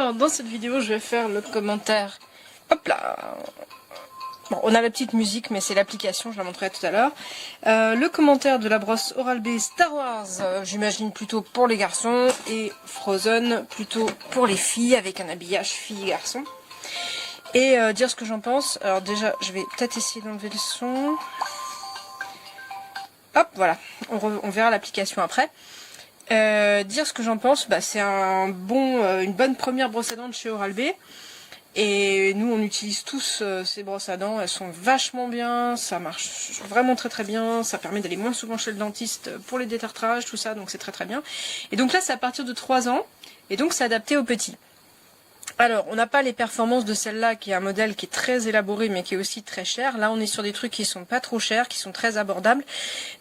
Alors dans cette vidéo je vais faire le commentaire. Hop là. Bon, on a la petite musique mais c'est l'application, je la montrerai tout à l'heure. Le commentaire de la brosse Oral-B Star Wars, j'imagine plutôt pour les garçons, et Frozen plutôt pour les filles avec un habillage filles-garçons. Et dire ce que j'en pense. Alors déjà je vais peut-être essayer d'enlever le son. Hop, voilà, on verra l'application après. Dire ce que j'en pense, bah, c'est une bonne première brosse à dents de chez Oral-B. Et nous on utilise tous ces brosses à dents, elles sont vachement bien, ça marche vraiment très très bien, ça permet d'aller moins souvent chez le dentiste pour les détartrages, tout ça, donc c'est très très bien. Et donc là c'est à partir de 3 ans, et donc c'est adapté aux petits. Alors, on n'a pas les performances de celle-là, qui est un modèle qui est très élaboré, mais qui est aussi très cher. Là, on est sur des trucs qui sont pas trop chers, qui sont très abordables,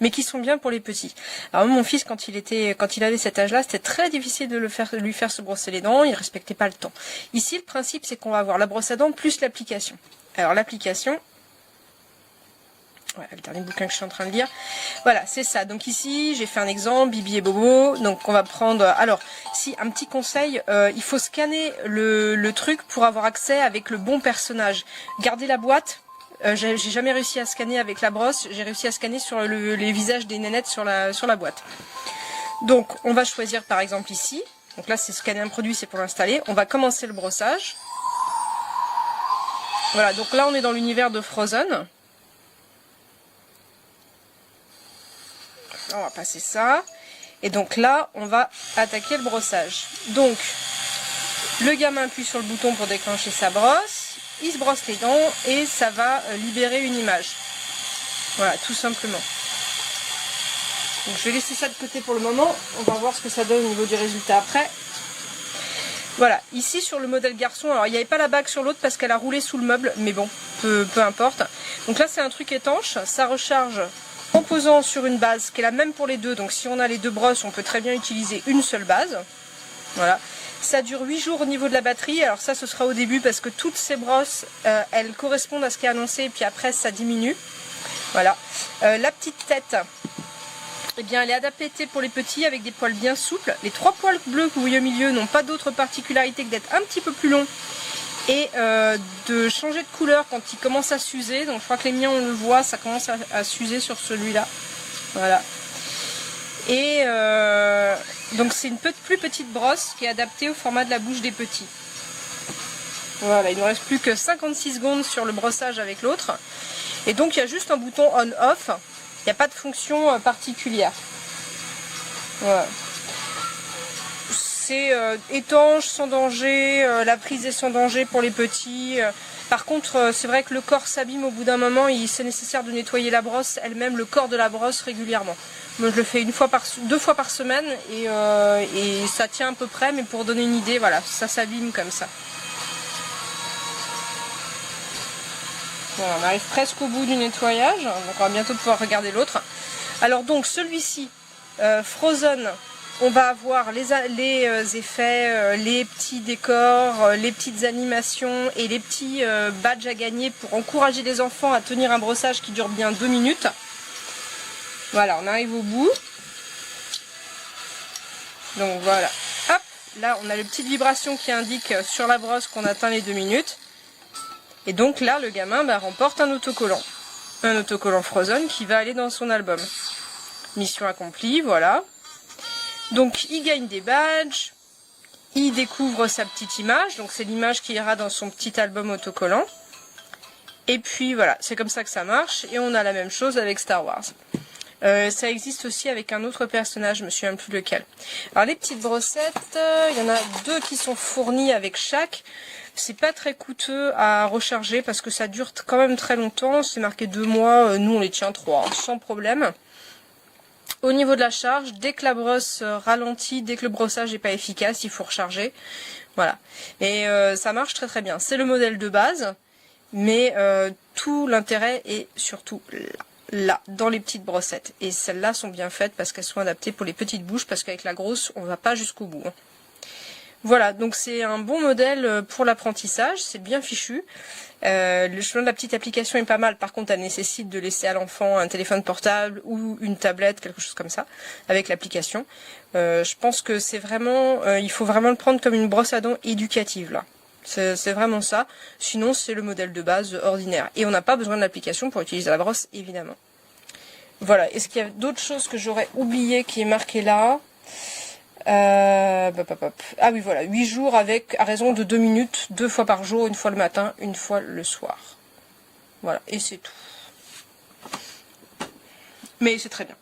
mais qui sont bien pour les petits. Alors, mon fils, quand il avait cet âge-là, c'était très difficile de lui faire se brosser les dents, il respectait pas le temps. Ici, le principe, c'est qu'on va avoir la brosse à dents plus l'application. Alors, l'application... Voilà, le dernier bouquin que je suis en train de lire. Voilà, c'est ça. Donc ici, j'ai fait un exemple, Bibi et Bobo. Donc on va prendre... Alors, si, un petit conseil, il faut scanner le truc pour avoir accès avec le bon personnage. Gardez la boîte. J'ai jamais réussi à scanner avec la brosse. J'ai réussi à scanner sur les visages des nénettes sur la boîte. Donc, on va choisir par exemple ici. Donc là, c'est scanner un produit, c'est pour l'installer. On va commencer le brossage. Voilà, donc là, on est dans l'univers de Frozen. On va passer ça. Et donc là, on va attaquer le brossage. Donc, le gamin appuie sur le bouton pour déclencher sa brosse. Il se brosse les dents et ça va libérer une image. Voilà, tout simplement. Donc je vais laisser ça de côté pour le moment. On va voir ce que ça donne au niveau du résultat après. Voilà, ici sur le modèle garçon, alors il n'y avait pas la bague sur l'autre parce qu'elle a roulé sous le meuble, mais bon, peu importe. Donc là c'est un truc étanche, ça recharge en posant sur une base qui est la même pour les deux. Donc si on a les deux brosses, on peut très bien utiliser une seule base. Voilà. Ça dure 8 jours au niveau de la batterie. Alors ça, ce sera au début parce que toutes ces brosses, elles correspondent à ce qui est annoncé. Et puis après, ça diminue. Voilà. La petite tête, eh bien, elle est adaptée pour les petits avec des poils bien souples. Les 3 poils bleus que vous voyez au milieu n'ont pas d'autre particularité que d'être un petit peu plus longs. Et de changer de couleur quand il commence à s'user. Donc je crois que les miens on le voit, ça commence à s'user sur celui-là. Voilà. Et donc c'est une plus petite brosse qui est adaptée au format de la bouche des petits. Voilà, il ne nous reste plus que 56 secondes sur le brossage avec l'autre. Et donc il y a juste un bouton on-off, il n'y a pas de fonction particulière. Voilà. C'est étanche, sans danger, la prise est sans danger pour les petits. Par contre, c'est vrai que le corps s'abîme au bout d'un moment, c'est nécessaire de nettoyer la brosse elle-même, le corps de la brosse régulièrement. Moi je le fais 2 fois par semaine et ça tient à peu près, mais pour donner une idée, voilà, ça s'abîme comme ça. Voilà, on arrive presque au bout du nettoyage, donc on va bientôt pouvoir regarder l'autre. Alors donc celui-ci, Frozen, on va avoir les effets, les petits décors, les petites animations et les petits badges à gagner pour encourager les enfants à tenir un brossage qui dure bien 2 minutes. Voilà, on arrive au bout. Donc voilà, hop, là on a les petites vibrations qui indiquent sur la brosse qu'on atteint les 2 minutes. Et donc là, le gamin remporte un autocollant. Un autocollant Frozen qui va aller dans son album. Mission accomplie, voilà. Donc il gagne des badges, il découvre sa petite image, donc c'est l'image qui ira dans son petit album autocollant. Et puis voilà, c'est comme ça que ça marche, et on a la même chose avec Star Wars. Ça existe aussi avec un autre personnage, je me souviens plus lequel. Alors les petites brossettes, il y en a 2 qui sont fournies avec chaque. C'est pas très coûteux à recharger parce que ça dure quand même très longtemps, c'est marqué 2 mois, nous on les tient 3, sans problème. Au niveau de la charge, dès que la brosse ralentit, dès que le brossage n'est pas efficace, il faut recharger. Voilà. Et ça marche très très bien. C'est le modèle de base, mais tout l'intérêt est surtout là, dans les petites brossettes. Et celles-là sont bien faites parce qu'elles sont adaptées pour les petites bouches, parce qu'avec la grosse, on va pas jusqu'au bout. Voilà, donc c'est un bon modèle pour l'apprentissage, c'est bien fichu. Le chemin de la petite application est pas mal, par contre elle nécessite de laisser à l'enfant un téléphone portable ou une tablette, quelque chose comme ça, avec l'application. Je pense que c'est vraiment, il faut vraiment le prendre comme une brosse à dents éducative là. C'est vraiment ça, sinon c'est le modèle de base ordinaire. Et on n'a pas besoin de l'application pour utiliser la brosse, évidemment. Voilà, est-ce qu'il y a d'autres choses que j'aurais oublié qui est marqué là? Ah oui, voilà, 8 jours avec à raison de 2 minutes, 2 fois par jour, une fois le matin, une fois le soir. Voilà, et c'est tout. Mais c'est très bien.